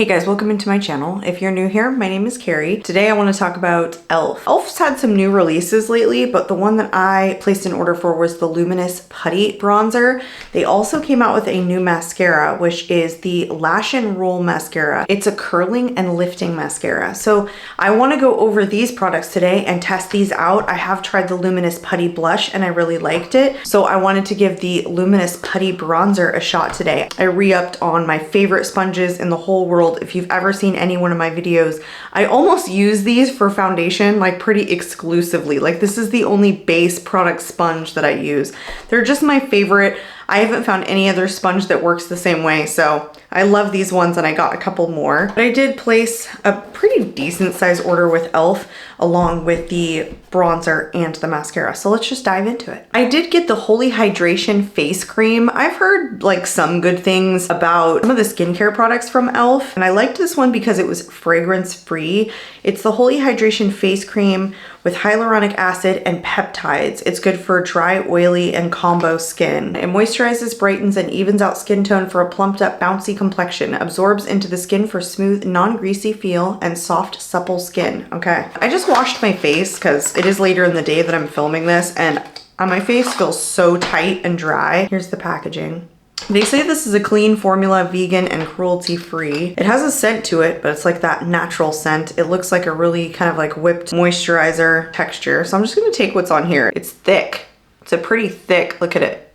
Hey guys, welcome into my channel. If you're new here, my name is Carrie. Today I want to talk about e.l.f. e.l.f.'s had some new releases lately, but the one that I placed an order for was the Luminous Putty Bronzer. They also came out with a new mascara, which is the Lash and Roll Mascara. It's a curling and lifting mascara. So I want to go over these products today and test these out. I have tried the Luminous Putty Blush and I really liked it. So I wanted to give the Luminous Putty Bronzer a shot today. I re-upped on my favorite sponges in the whole world. If you've ever seen any one of my videos, I almost use these for foundation like pretty exclusively. Like this is the only base product sponge that I use. They're just my favorite. I haven't found any other sponge that works the same way, so I love these ones and I got a couple more. But I did place a pretty decent size order with e.l.f. along with the bronzer and the mascara. So let's just dive into it. I did get the Holy Hydration Face Cream. I've heard like some good things about some of the skincare products from e.l.f. and I liked this one because it was fragrance free. It's the Holy Hydration Face Cream with hyaluronic acid and peptides. It's good for dry, oily, and combo skin. It moisturizes, brightens, and evens out skin tone for a plumped up, bouncy complexion. Absorbs into the skin for smooth, non-greasy feel and soft, supple skin. Okay. I just washed my face because it is later in the day that I'm filming this and my face feels so tight and dry. Here's the packaging. They say this is a clean formula, vegan and cruelty free. It has a scent to it, but it's like that natural scent. It looks like a really kind of like whipped moisturizer texture. So I'm just gonna take what's on here. It's thick. It's a pretty thick, look at it.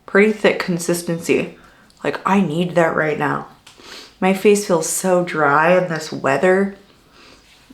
Pretty thick consistency. Like I need that right now. My face feels so dry in this weather.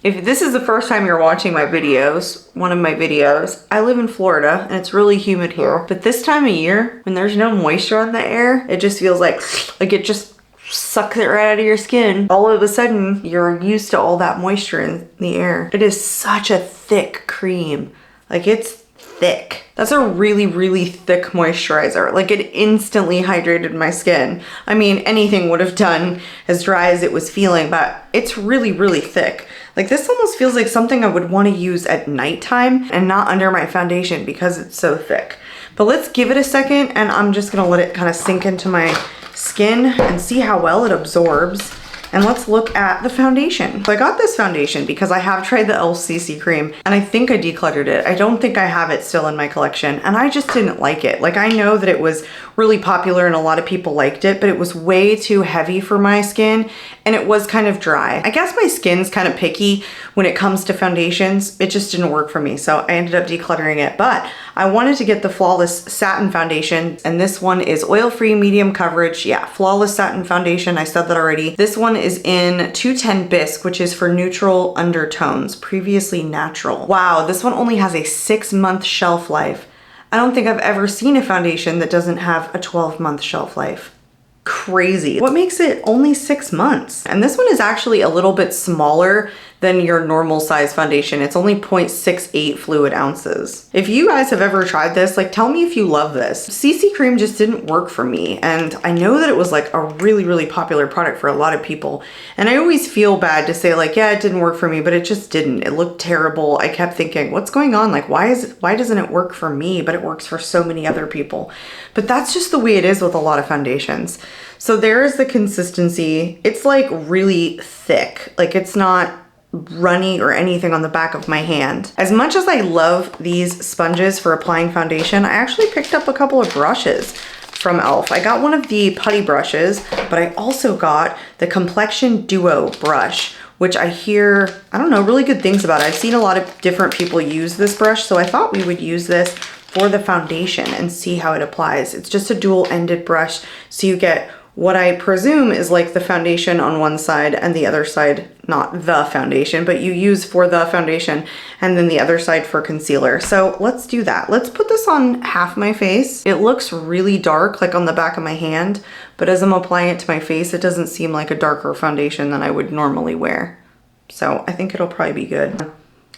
If this is the first time you're watching my videos, one of my videos, I live in Florida and it's really humid here. But this time of year, when there's no moisture in the air, it just feels like it just sucks it right out of your skin. All of a sudden, you're used to all that moisture in the air. It is such a thick cream. Like it's thick. That's a really, really thick moisturizer. Like it instantly hydrated my skin. I mean, anything would have done as dry as it was feeling, but it's really, really thick. Like this almost feels like something I would want to use at nighttime and not under my foundation because it's so thick. But let's give it a second and I'm just gonna let it kind of sink into my skin and see how well it absorbs. And let's look at the foundation. So I got this foundation because I have tried the e.l.f. CC cream and I think I decluttered it. I don't think I have it still in my collection and I just didn't like it. Like I know that it was really popular and a lot of people liked it, but it was way too heavy for my skin and it was kind of dry. I guess my skin's kind of picky when it comes to foundations. It just didn't work for me, so I ended up decluttering it. But I wanted to get the Flawless Satin Foundation and this one is oil-free, medium coverage. Yeah, Flawless Satin Foundation, I said that already. This one is in 210 Bisque, which is for neutral undertones, previously natural. Wow, this one only has a 6-month shelf life. I don't think I've ever seen a foundation that doesn't have a 12-month shelf life. Crazy. What makes it only 6 months? And this one is actually a little bit smaller than your normal size foundation. It's only 0.68 fluid ounces. If you guys have ever tried this, like tell me if you love this. CC cream just didn't work for me. And I know that it was like a really, really popular product for a lot of people. And I always feel bad to say like, yeah, it didn't work for me, but it just didn't. It looked terrible. I kept thinking, what's going on? Like, why doesn't it work for me, but it works for so many other people? But that's just the way it is with a lot of foundations. So there is the consistency. It's like really thick. Like it's not runny or anything on the back of my hand. As much as I love these sponges for applying foundation, I actually picked up a couple of brushes from e.l.f. I got one of the putty brushes, but I also got the Complexion Duo brush, which I hear, I don't know, really good things about. I've seen a lot of different people use this brush, so I thought we would use this for the foundation and see how it applies. It's just a dual-ended brush, so you get what I presume is like the foundation on one side and the other side, not the foundation, but you use for the foundation and then the other side for concealer. So let's do that. Let's put this on half my face. It looks really dark, like on the back of my hand, but as I'm applying it to my face, it doesn't seem like a darker foundation than I would normally wear. So I think it'll probably be good.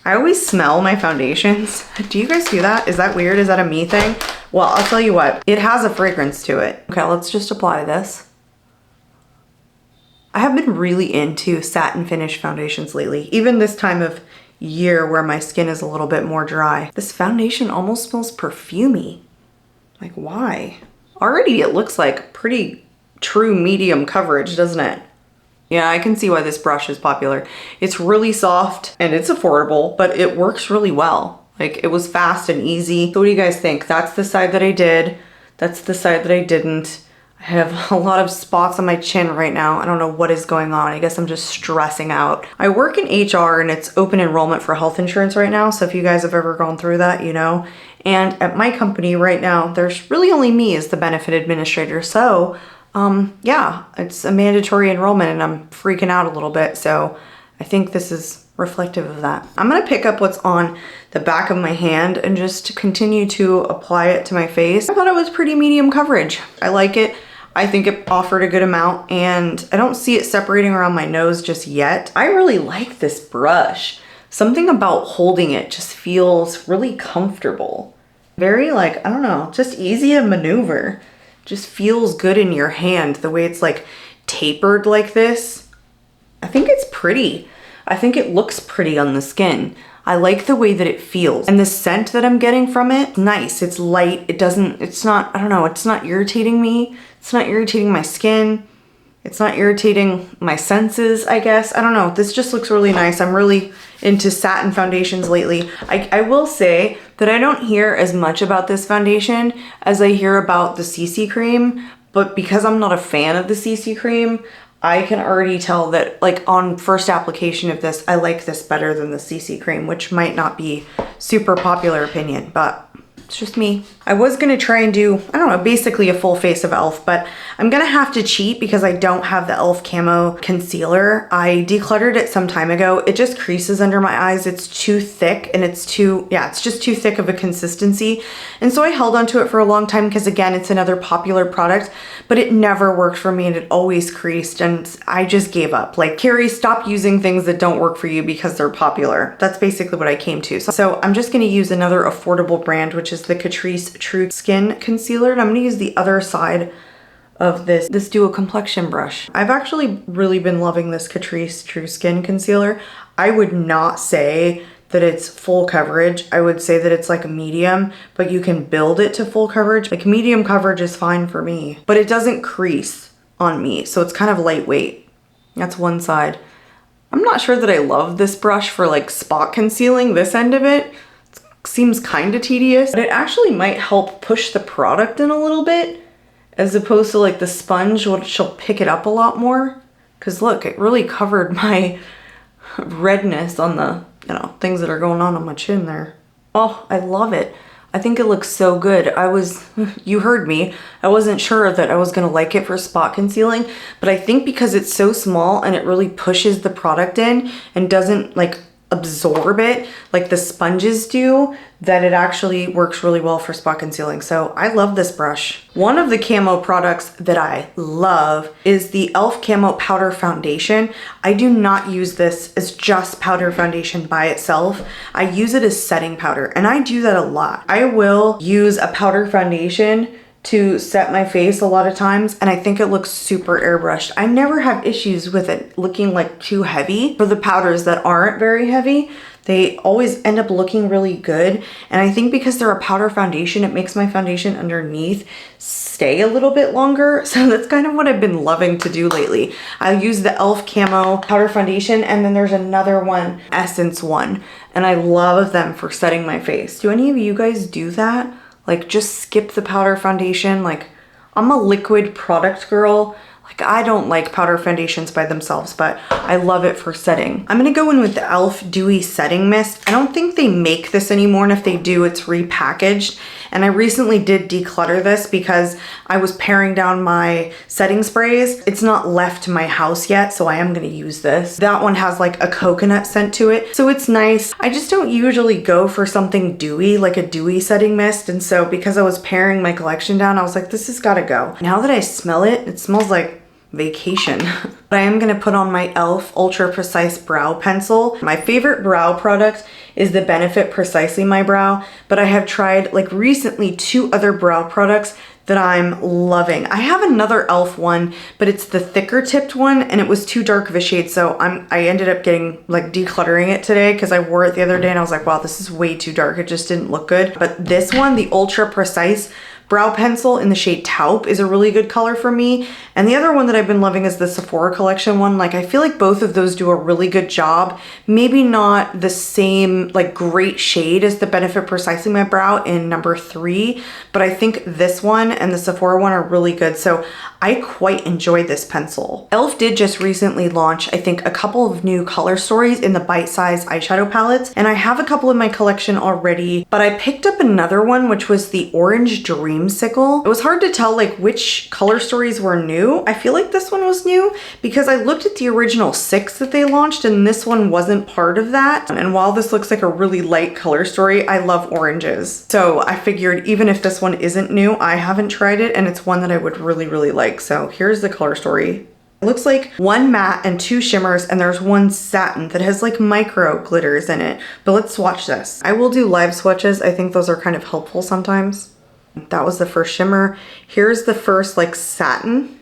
I always smell my foundations. Do you guys do that? Is that weird? Is that a me thing? Well, I'll tell you what, it has a fragrance to it. Okay, let's just apply this. I have been really into satin finish foundations lately, even this time of year where my skin is a little bit more dry. This foundation almost smells perfumey. Like, why? Already it looks like pretty true medium coverage, doesn't it? Yeah, I can see why this brush is popular. It's really soft and it's affordable, but it works really well. Like, it was fast and easy. So what do you guys think? That's the side that I did. That's the side that I didn't. I have a lot of spots on my chin right now. I don't know what is going on. I guess I'm just stressing out. I work in HR and it's open enrollment for health insurance right now. So if you guys have ever gone through that, you know. And at my company right now, there's really only me as the benefit administrator. So yeah, it's a mandatory enrollment and I'm freaking out a little bit. So I think this is reflective of that. I'm gonna pick up what's on the back of my hand and just continue to apply it to my face. I thought it was pretty medium coverage. I like it. I think it offered a good amount and I don't see it separating around my nose just yet. I really like this brush. Something about holding it just feels really comfortable. Very like, I don't know, just easy to maneuver. Just feels good in your hand, the way it's like tapered like this. I think it's pretty. I think it looks pretty on the skin. I like the way that it feels. And the scent that I'm getting from it, nice. It's light. It's not, I don't know, it's not irritating me. It's not irritating my skin. It's not irritating my senses, I guess. I don't know. This just looks really nice. I'm really into satin foundations lately. I will say that I don't hear as much about this foundation as I hear about the CC cream, but because I'm not a fan of the CC cream, I can already tell that, like, on first application of this, I like this better than the CC cream, which might not be super popular opinion, but it's just me. I was gonna try and do, I don't know, basically a full face of e.l.f., but I'm gonna have to cheat because I don't have the e.l.f. Camo concealer. I decluttered it some time ago. It just creases under my eyes. It's too thick and it's just too thick of a consistency. And so I held onto it for a long time because, again, it's another popular product, but it never worked for me and it always creased and I just gave up. Like, Carrie, stop using things that don't work for you because they're popular. That's basically what I came to. So I'm just gonna use another affordable brand, which is the Catrice True Skin Concealer. And I'm gonna use the other side of this DEWY COMPLEXION brush. I've actually really been loving this Catrice True Skin Concealer. I would not say that it's full coverage. I would say that it's like a medium, but you can build it to full coverage. Like, medium coverage is fine for me, but it doesn't crease on me. So it's kind of lightweight. That's one side. I'm not sure that I love this brush for like spot concealing. This end of it seems kind of tedious, but it actually might help push the product in a little bit as opposed to like the sponge, which will pick it up a lot more. Cause look, it really covered my redness on the, you know, things that are going on my chin there. Oh, I love it. I think it looks so good. You heard me. I wasn't sure that I was gonna like it for spot concealing, but I think because it's so small and it really pushes the product in and doesn't like absorb it like the sponges do, that it actually works really well for spot concealing. So I love this brush. One of the Camo products that I love is the e.l.f. Camo Powder Foundation. I do not use this as just powder foundation by itself. I use it as setting powder, and I do that a lot. I will use a powder foundation to set my face a lot of times, and I think it looks super airbrushed. I never have issues with it looking like too heavy. For the powders that aren't very heavy, they always end up looking really good. And I think because they're a powder foundation, it makes my foundation underneath stay a little bit longer. So that's kind of what I've been loving to do lately. I use the e.l.f. Camo Powder Foundation, and then there's another one, Essence one, and I love them for setting my face. Do any of you guys do that? Like, just skip the powder foundation? Like, I'm a liquid product girl. Like, I don't like powder foundations by themselves, but I love it for setting. I'm gonna go in with the e.l.f. Dewy Setting Mist. I don't think they make this anymore, and if they do, it's repackaged. And I recently did declutter this because I was paring down my setting sprays. It's not left to my house yet, so I am gonna use this. That one has like a coconut scent to it, so it's nice. I just don't usually go for something dewy, like a dewy setting mist, and so because I was paring my collection down, I was like, this has gotta go. Now that I smell it, it smells like vacation. But I am gonna put on my e.l.f. Ultra Precise Brow Pencil. My favorite brow product is the Benefit Precisely My Brow, but I have tried like recently 2 other brow products that I'm loving. I have another e.l.f. one, but it's the thicker tipped one, and it was too dark of a shade, so I ended up getting like decluttering it today because I wore it the other day and I was like, wow, this is way too dark. It just didn't look good. But this one, the Ultra Precise brow pencil in the shade Taupe is a really good color for me. And the other one that I've been loving is the Sephora collection one. Like, I feel like both of those do a really good job. Maybe not the same like great shade as the Benefit Precisely My Brow in number 3, but I think this one and the Sephora one are really good. So I quite enjoy this pencil. e.l.f. did just recently launch, I think, a couple of new color stories in the bite-sized eyeshadow palettes, and I have a couple in my collection already, but I picked up another one, which was the Orange Dreamsicle. It was hard to tell like which color stories were new. I feel like this one was new because I looked at the original 6 that they launched and this one wasn't part of that. And while this looks like a really light color story, I love oranges. So I figured even if this one isn't new, I haven't tried it and it's one that I would really, really like. So here's the color story. It looks like 1 matte and 2 shimmers, and there's 1 satin that has like micro glitters in it. But let's swatch this. I will do live swatches. I think those are kind of helpful sometimes. That was the first shimmer. Here's the first like satin.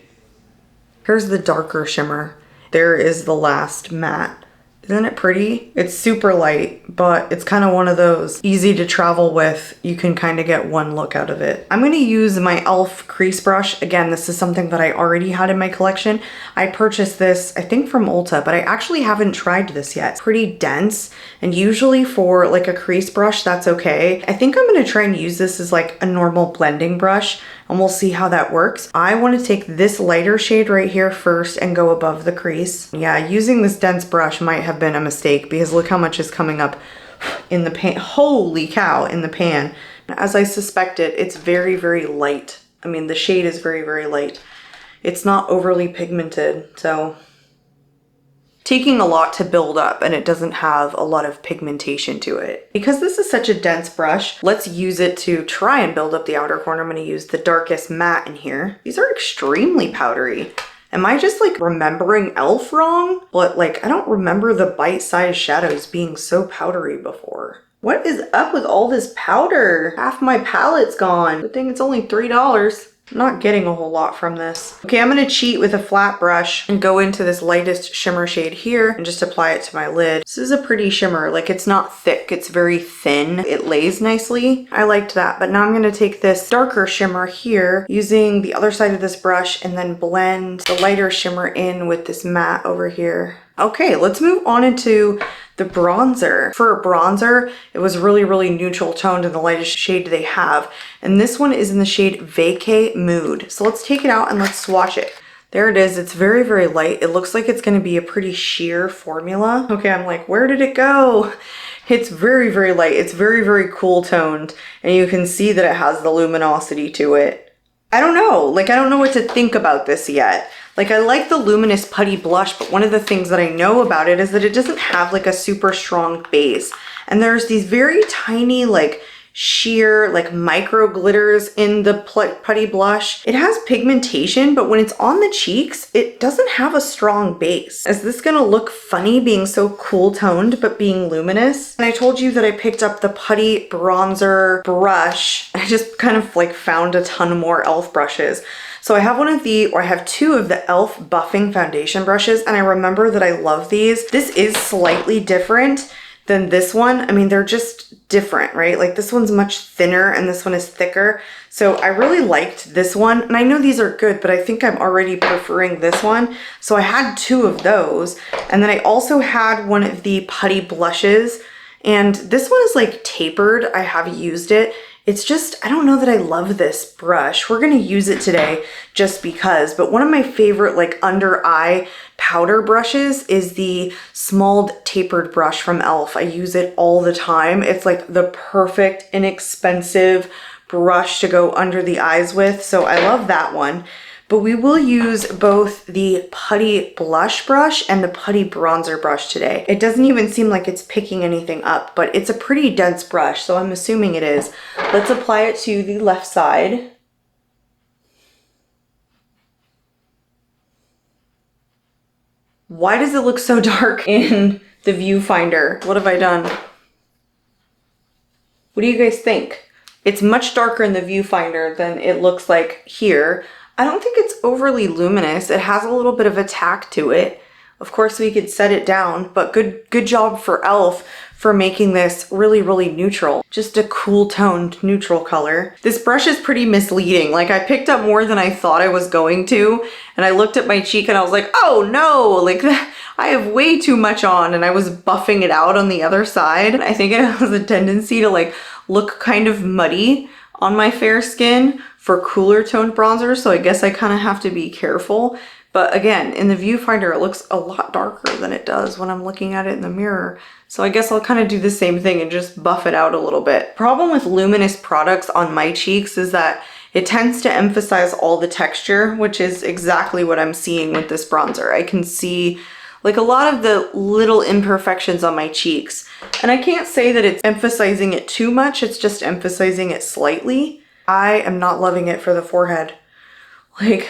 Here's the darker shimmer. There is the last matte. Isn't it pretty? It's super light, but it's kind of one of those easy to travel with. You can kind of get one look out of it. I'm gonna use my e.l.f. crease brush. Again, this is something that I already had in my collection. I purchased this, I think from Ulta, but I actually haven't tried this yet. It's pretty dense, and usually for like a crease brush, that's okay. I think I'm gonna try and use this as like a normal blending brush, and we'll see how that works. I want to take this lighter shade right here first and go above the crease. Yeah, using this dense brush might have been a mistake because look how much is coming up in the pan. Holy cow, in the pan. As I suspected, it's very, very light. I mean, the shade is very, very light. It's not overly pigmented, so taking a lot to build up and it doesn't have a lot of pigmentation to it. Because this is such a dense brush, let's use it to try and build up the outer corner. I'm gonna use the darkest matte in here. These are extremely powdery. Am I just like remembering e.l.f. wrong? But like, I don't remember the bite-sized shadows being so powdery before. What is up with all this powder? Half my palette's gone. Good thing it's only $3. I'm not getting a whole lot from this. Okay, I'm gonna cheat with a flat brush and go into this lightest shimmer shade here and just apply it to my lid. This is a pretty shimmer. Like, it's not thick, it's very thin. It lays nicely. I liked that, but now I'm gonna take this darker shimmer here using the other side of this brush and then blend the lighter shimmer in with this matte over here. Okay, let's move on into the bronzer. For a bronzer, it was really, really neutral toned in the lightest shade they have. And this one is in the shade Vacay Mood. So let's take it out and let's swatch it. There it is. It's very, very light. It looks like it's going to be a pretty sheer formula. Okay, I'm like, where did it go? It's very, very light. It's very, very cool toned. And you can see that it has the luminosity to it. I don't know. Like, I don't know what to think about this yet. Like, I like the Luminous Putty blush, but one of the things that I know about it is that it doesn't have like a super strong base. And there's these very tiny, like sheer, like micro glitters in the Putty blush. It has pigmentation, but when it's on the cheeks, it doesn't have a strong base. Is this gonna look funny being so cool toned, but being luminous? And I told you that I picked up the Putty bronzer brush. I just kind of like found a ton more e.l.f. brushes. So I have one of the, or I have 2 of the e.l.f. buffing foundation brushes, and I remember that I love these. This is slightly different than this one. I mean, they're just different, right? Like, this one's much thinner and this one is thicker. So I really liked this one, and I know these are good, but I think I'm already preferring this one. So I had 2 of those, and then I also had one of the Putty blushes, and this one is like tapered. I have used it. It's just, I don't know that I love this brush. We're gonna use it today just because, but one of my favorite like under eye powder brushes is the small tapered brush from e.l.f. I use it all the time. It's like the perfect, inexpensive brush to go under the eyes with. So I love that one. But we will use both the Putty blush brush and the Putty bronzer brush today. It doesn't even seem like it's picking anything up, but it's a pretty dense brush, so I'm assuming it is. Let's apply it to the left side. Why does it look so dark in the viewfinder? What have I done? What do you guys think? It's much darker in the viewfinder than it looks like here. I don't think it's overly luminous. It has a little bit of a tack to it. Of course we could set it down, but good job for e.l.f. for making this really, really neutral. Just a cool toned neutral color. This brush is pretty misleading. Like I picked up more than I thought I was going to, and I looked at my cheek and I was like, oh no, like I have way too much on, and I was buffing it out on the other side. I think it has a tendency to like look kind of muddy on my fair skin for cooler toned bronzer, so I guess I kind of have to be careful. But again, in the viewfinder, it looks a lot darker than it does when I'm looking at it in the mirror. So I guess I'll kind of do the same thing and just buff it out a little bit. Problem with Luminous products on my cheeks is that it tends to emphasize all the texture, which is exactly what I'm seeing with this bronzer. I can see like a lot of the little imperfections on my cheeks. And I can't say that it's emphasizing it too much, it's just emphasizing it slightly. I am not loving it for the forehead. Like,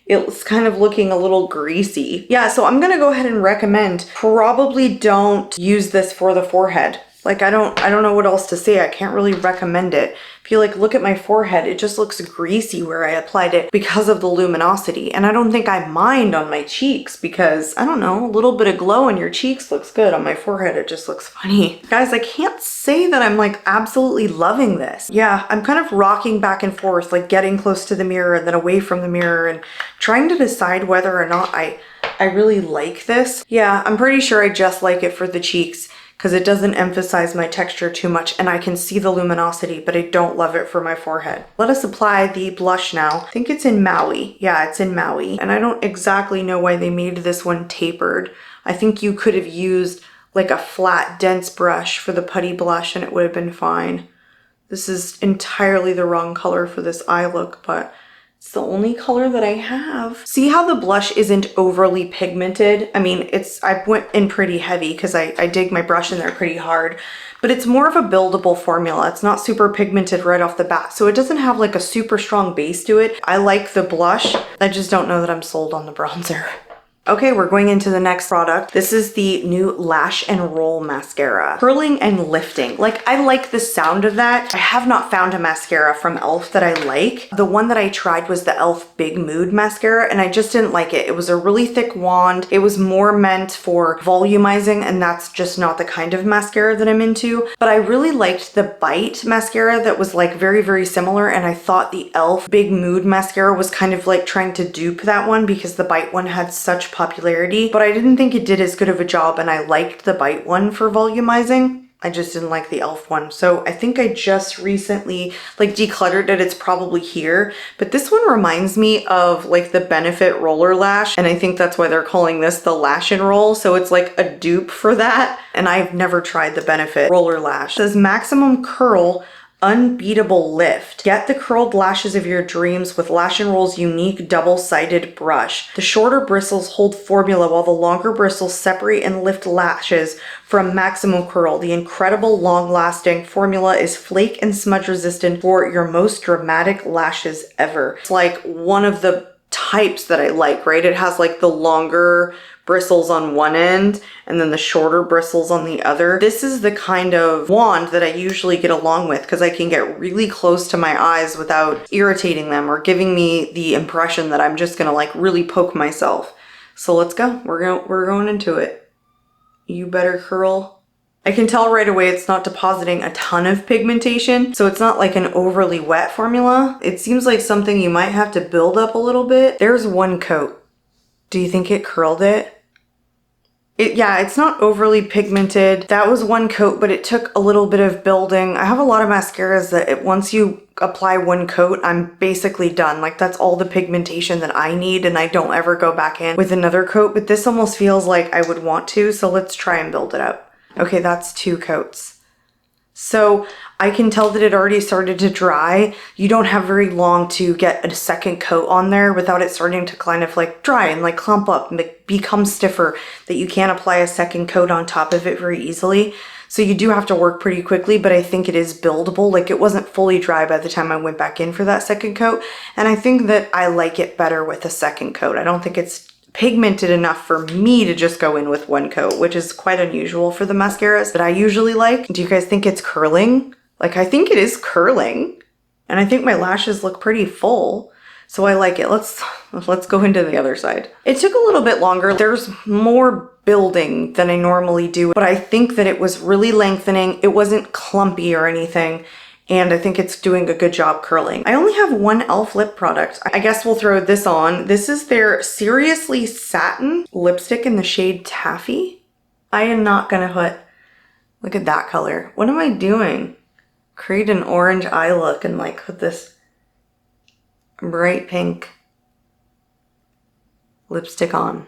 it's kind of looking a little greasy. Yeah, so I'm gonna go ahead and recommend probably don't use this for the forehead. Like I don't know what else to say. I can't really recommend it. If you like look at my forehead, it just looks greasy where I applied it because of the luminosity. And I don't think I mind on my cheeks because, I don't know, a little bit of glow on your cheeks looks good. On my forehead, it just looks funny. Guys, I can't say that I'm like absolutely loving this. Yeah, I'm kind of rocking back and forth, like getting close to the mirror and then away from the mirror and trying to decide whether or not I really like this. Yeah, I'm pretty sure I just like it for the cheeks, because it doesn't emphasize my texture too much and I can see the luminosity, but I don't love it for my forehead. Let us apply the blush now. I think it's in Maui. Yeah, it's in Maui. And I don't exactly know why they made this one tapered. I think you could have used like a flat, dense brush for the Putty blush and it would have been fine. This is entirely the wrong color for this eye look, but it's the only color that I have. See how the blush isn't overly pigmented? I mean, I went in pretty heavy because I dig my brush in there pretty hard, but it's more of a buildable formula. It's not super pigmented right off the bat, so it doesn't have like a super strong base to it. I like the blush. I just don't know that I'm sold on the bronzer. Okay, we're going into the next product. This is the new Lash and Roll Mascara. Curling and lifting. Like, I like the sound of that. I have not found a mascara from e.l.f. that I like. The one that I tried was the e.l.f. Big Mood Mascara, and I just didn't like it. It was a really thick wand. It was more meant for volumizing, and that's just not the kind of mascara that I'm into. But I really liked the Bite mascara that was like very, very similar, and I thought the e.l.f. Big Mood Mascara was kind of like trying to dupe that one because the Bite one had such popularity, but I didn't think it did as good of a job, and I liked the Bite one for volumizing. I just didn't like the e.l.f. one. So I think I just recently like decluttered it. It's probably here, but this one reminds me of like the Benefit Roller Lash, and I think that's why they're calling this the Lash and Roll. So it's like a dupe for that, and I've never tried the Benefit Roller Lash. It says maximum curl, unbeatable lift. Get the curled lashes of your dreams with Lash and Roll's unique double-sided brush. The shorter bristles hold formula while the longer bristles separate and lift lashes from maximum curl. The incredible long-lasting formula is flake and smudge resistant for your most dramatic lashes ever. It's like one of the types that I like, right? It has like the longer bristles on one end and then the shorter bristles on the other. This is the kind of wand that I usually get along with because I can get really close to my eyes without irritating them or giving me the impression that I'm just gonna like really poke myself. So let's go. We're going into it. You better curl. I can tell right away it's not depositing a ton of pigmentation, so it's not like an overly wet formula. It seems like something you might have to build up a little bit. There's one coat. Do you think it curled it? Yeah, it's not overly pigmented. That was one coat, but it took a little bit of building. I have a lot of mascaras that once you apply one coat, I'm basically done. Like that's all the pigmentation that I need and I don't ever go back in with another coat, but this almost feels like I would want to, so let's try and build it up. Okay, that's 2 coats. So I can tell that it already started to dry. You don't have very long to get a second coat on there without it starting to kind of like dry and like clump up and become stiffer that you can't apply a second coat on top of it very easily. So you do have to work pretty quickly, but I think it is buildable. Like it wasn't fully dry by the time I went back in for that second coat. And I think that I like it better with a second coat. I don't think it's pigmented enough for me to just go in with one coat, which is quite unusual for the mascaras that I usually like. Do you guys think it's curling? Like I think it is curling, and I think my lashes look pretty full. So I like it. Let's go into the other side. It took a little bit longer. There's more building than I normally do, but I think that it was really lengthening. It wasn't clumpy or anything. And I think it's doing a good job curling. I only have one e.l.f. lip product. I guess we'll throw this on. This is their Seriously Satin lipstick in the shade Taffy. I am not gonna put, look at that color. What am I doing? Create an orange eye look and like put this bright pink lipstick on.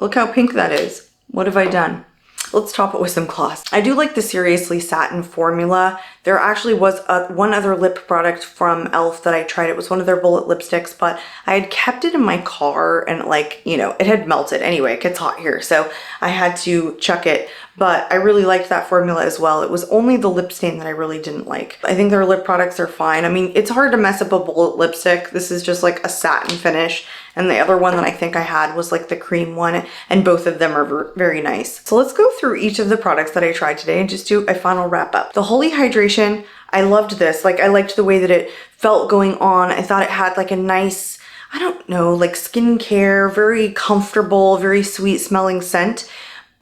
Look how pink that is. What have I done? Let's top it with some gloss. I do like the Seriously Satin formula. There actually was one other lip product from e.l.f. that I tried. It was one of their bullet lipsticks, but I had kept it in my car and like, you know, it had melted. Anyway, it gets hot here, so I had to chuck it. But I really liked that formula as well. It was only the lip stain that I really didn't like. I think their lip products are fine. I mean, it's hard to mess up a bullet lipstick. This is just like a satin finish. And the other one that I think I had was like the cream one, and both of them are very nice. So let's go through each of the products that I tried today and just do a final wrap up. The Holy Hydration, I loved this. Like, I liked the way that it felt going on. I thought it had like a nice, I don't know, like skincare, very comfortable, very sweet smelling scent.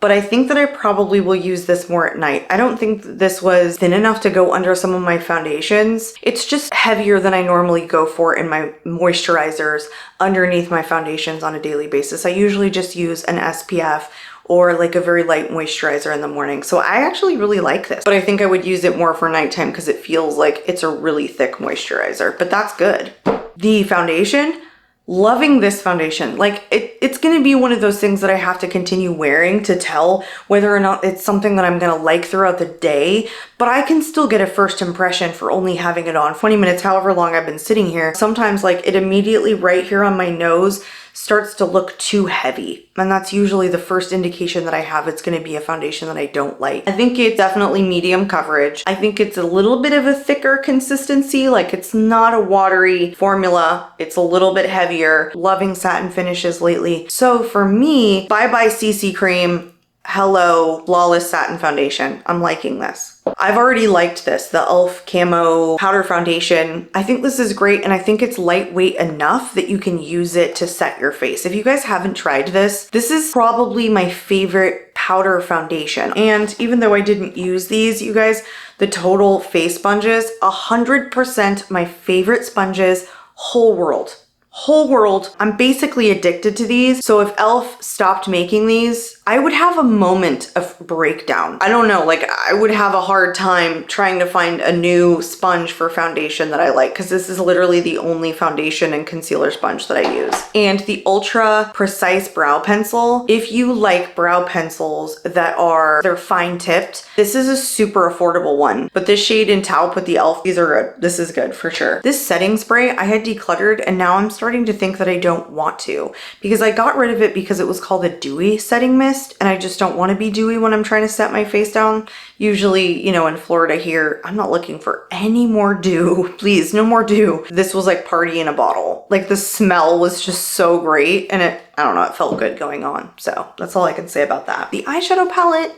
But I think that I probably will use this more at night. I don't think this was thin enough to go under some of my foundations. It's just heavier than I normally go for in my moisturizers underneath my foundations on a daily basis. I usually just use an SPF or like a very light moisturizer in the morning. So I actually really like this, but I think I would use it more for nighttime because it feels like it's a really thick moisturizer, but that's good. The foundation, loving this foundation. Like it's gonna be one of those things that I have to continue wearing to tell whether or not it's something that I'm gonna like throughout the day, but I can still get a first impression for only having it on 20 minutes, however long I've been sitting here. Sometimes like it immediately right here on my nose starts to look too heavy. And that's usually the first indication that I have it's gonna be a foundation that I don't like. I think it's definitely medium coverage. I think it's a little bit of a thicker consistency. Like it's not a watery formula. It's a little bit heavier. Loving satin finishes lately. So for me, bye-bye CC cream. Hello, Flawless Satin Foundation. I'm liking this. I've already liked this, the e.l.f. Camo Powder Foundation. I think this is great, and I think it's lightweight enough that you can use it to set your face. If you guys haven't tried this, this is probably my favorite powder foundation. And even though I didn't use these, you guys, the total face sponges, 100% my favorite sponges, whole world. Whole world. I'm basically addicted to these. So if e.l.f. stopped making these, I would have a moment of breakdown. I don't know, like I would have a hard time trying to find a new sponge for foundation that I like, because this is literally the only foundation and concealer sponge that I use. And the Ultra Precise Brow Pencil, if you like brow pencils that they're fine tipped, this is a super affordable one. But this shade in Taupe with the e.l.f., these are good. This is good for sure. This setting spray I had decluttered, and now I'm starting to think that I don't want to, because I got rid of it because it was called a DEWY Setting Mist, and I just don't want to be dewy when I'm trying to set my face down. Usually, you know, in Florida here, I'm not looking for any more dew. Please, no more dew. This was like party in a bottle. Like the smell was just so great, and I don't know, it felt good going on. So that's all I can say about that. The eyeshadow palette,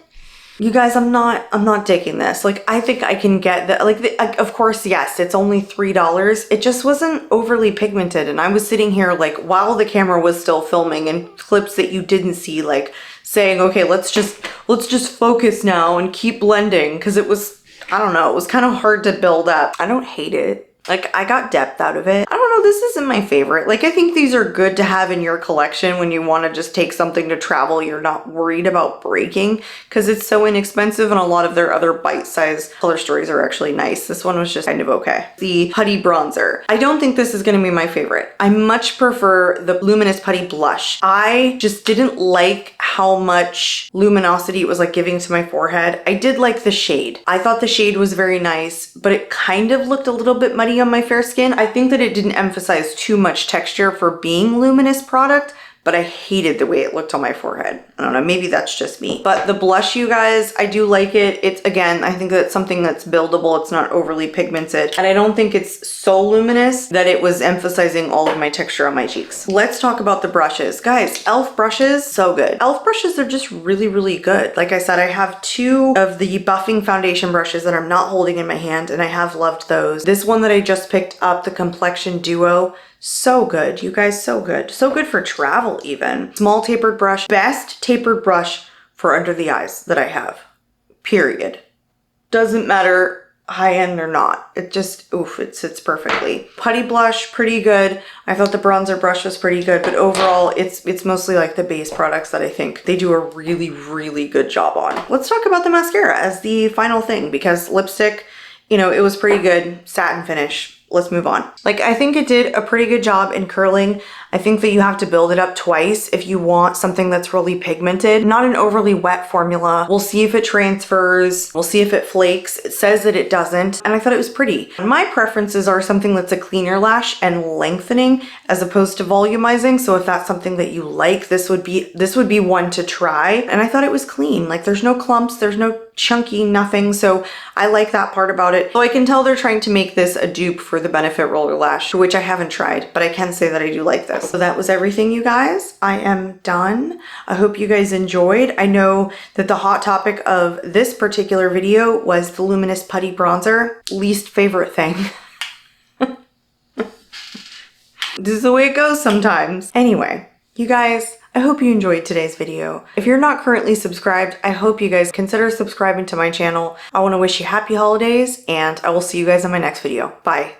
you guys, I'm not taking this. Like, I think I can get that. Like, of course, yes, it's only $3. It just wasn't overly pigmented. And I was sitting here like while the camera was still filming, and clips that you didn't see, like saying, okay, let's just focus now and keep blending. Cause it was, I don't know, it was kind of hard to build up. I don't hate it. Like, I got depth out of it. I don't know, this isn't my favorite. Like, I think these are good to have in your collection when you want to just take something to travel. You're not worried about breaking because it's so inexpensive, and a lot of their other bite-sized color stories are actually nice. This one was just kind of okay. The Putty Bronzer. I don't think this is going to be my favorite. I much prefer the Luminous Putty Blush. I just didn't like how much luminosity it was like giving to my forehead. I did like the shade. I thought the shade was very nice, but it kind of looked a little bit muddy on my fair skin. I think that it didn't emphasize too much texture for being luminous product, but I hated the way it looked on my forehead. I don't know, maybe that's just me. But the blush, you guys, I do like it. It's, again, I think that's something that's buildable. It's not overly pigmented. And I don't think it's so luminous that it was emphasizing all of my texture on my cheeks. Let's talk about the brushes. Guys, e.l.f. brushes, so good. e.l.f. brushes are just really, really good. Like I said, I have 2 of the buffing foundation brushes that I'm not holding in my hand, and I have loved those. This one that I just picked up, the Complexion Duo, so good, you guys, so good. So good for travel even. Small tapered brush, best tapered brush for under the eyes that I have, period. Doesn't matter high end or not. It just, oof, it sits perfectly. Putty blush, pretty good. I thought the bronzer brush was pretty good, but overall it's mostly like the base products that I think they do a really, really good job on. Let's talk about the mascara as the final thing, because lipstick, you know, it was pretty good. Satin finish. Let's move on. Like, I think it did a pretty good job in curling. I think that you have to build it up twice if you want something that's really pigmented. Not an overly wet formula. We'll see if it transfers. We'll see if it flakes. It says that it doesn't, and I thought it was pretty. My preferences are something that's a cleaner lash and lengthening as opposed to volumizing. So if that's something that you like, this would be one to try. And I thought it was clean. Like, there's no clumps, there's no chunky nothing. So I like that part about it. So I can tell they're trying to make this a dupe for the Benefit Roller Lash, which I haven't tried, but I can say that I do like this. So that was everything, you guys. I am done. I hope you guys enjoyed. I know that the hot topic of this particular video was the Luminous Putty Bronzer. Least favorite thing. This is the way it goes sometimes. Anyway, you guys, I hope you enjoyed today's video. If you're not currently subscribed, I hope you guys consider subscribing to my channel. I want to wish you happy holidays, and I will see you guys in my next video. Bye.